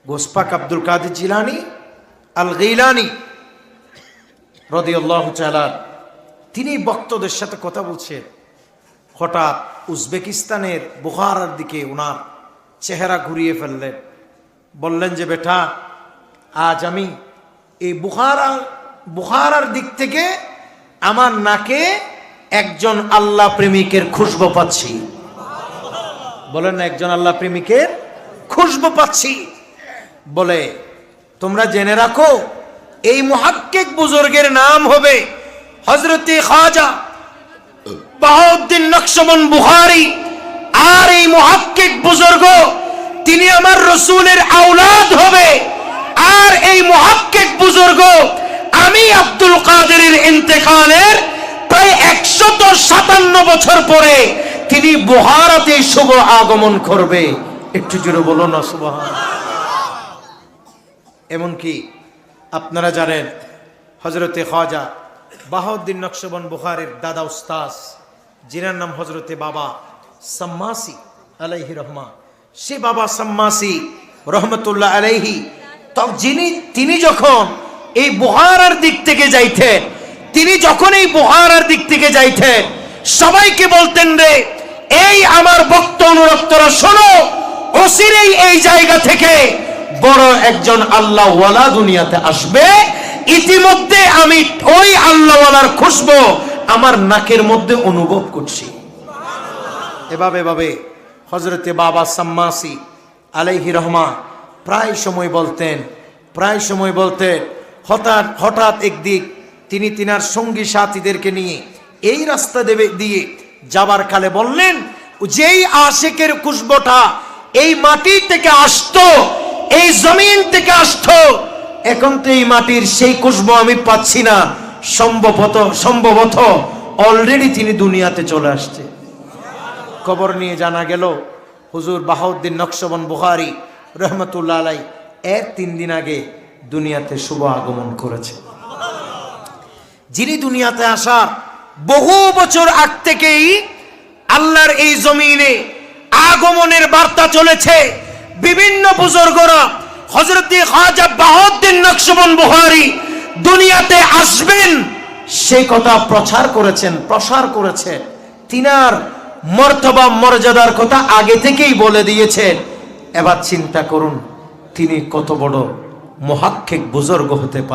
গোসপাক আব্দুল কাদের জিলানী আল গিলানী রাদিয়াল্লাহু তাআলা তিনি ভক্তদের সাথে কথা বলছেন। হঠাৎ উজবেকিস্তানের বুখারার দিকে ওনার চেহারা ঘুরিয়ে ফেললেন, বললেন যে বেটা, আজ আমি এই বুখারার দিক থেকে আমার নাকে একজন আল্লাহ প্রেমিকের খুশবু পাচ্ছি। বলেন না, একজন আল্লাহ প্রেমিকের খুশবু পাচ্ছি। বলে তোমরা জেনে রাখো, এই মুহাক্কিক বুজুর্গের নাম হবে হযরতে খাজা বাহাউদ্দিন নকশবন্দ বুখারী। আর এই মুহাক্কিক বুজুর্গ তিনি আমার রাসূলের আওলাদ হবে। আর এই মুহাক্কিক বুজুর্গ আমি আব্দুল কাদেরের ইন্তেকালের প্রায় 157 বছর পরে তিনি বুখারাতে শুভ আগমন করবে। একটু জোরে বলো না সুবহানাল্লাহ। এমনকি আপনারা জানেন হযরতে খাজা বাহাউদ্দিন নকশবন্দ বুখারীর দাদা উস্তাদ, যিনার নাম হযরতে বাবা সাম্মাসি আলাইহি রহমা, সে বাবা সাম্মাসি রহমতুল্লাহ আলাইহি, তিনি যখন এই বুখারার দিক থেকে যাইতেন, সবাইকে বলতেন, রে এই আমার ভক্ত অনুরক্তরা শোনো, অচিরেই এই জায়গা থেকে বড় একজন আল্লাহ ওয়ালা দুনিয়াতে আসবে। ইতিমধ্যে আমি ওই আল্লাহ ওয়ালার খুশবু আমার নাকের মধ্যে অনুভব করছি। এভাবে হযরতে বাবা সাম্মাসি আলাইহি রহমা প্রায় সময় বলতেন। হঠাৎ একদিক তিনি তিনার সঙ্গী সাথীদেরকে নিয়ে এই রাস্তা দিয়ে যাবার কালে বললেন, যেই আশিকের খুশবুটা এই মাটি থেকে আসতো, এই জমিন থেকে আসতো, এখন তো এই মাটির সেই খুশবু আমি পাচ্ছি না। সম্ভবত অলরেডি তিনি দুনিয়াতে চলে আসছে। খবর নিয়ে জানা গেল হুজুর বাহাউদ্দিন নকশবন্দ বুখারী রহমতুল্লাহ আলাইহি 3 দিন আগে দুনিয়াতে শুভ আগমন করেছে। যিনি দুনিয়াতে আসার বহু বছর আগ থেকেই আল্লাহর এই জমিনে আগমনের বার্তা চলেছে। বিভিন্ন বুজুর্গরা হযরতে খাজা বাহাউদ্দিন নকশবন্দ বুখারী দুনিয়াতে আসবেন সেই কথা প্রসার করেছেন। তিনার মর্তবা মর্যাদার কথা আগে থেকেই বলে দিয়েছেন। এবার চিন্তা করুন তিনি কত বড় মুহাক্কিক বুজুর্গ হতে পারে।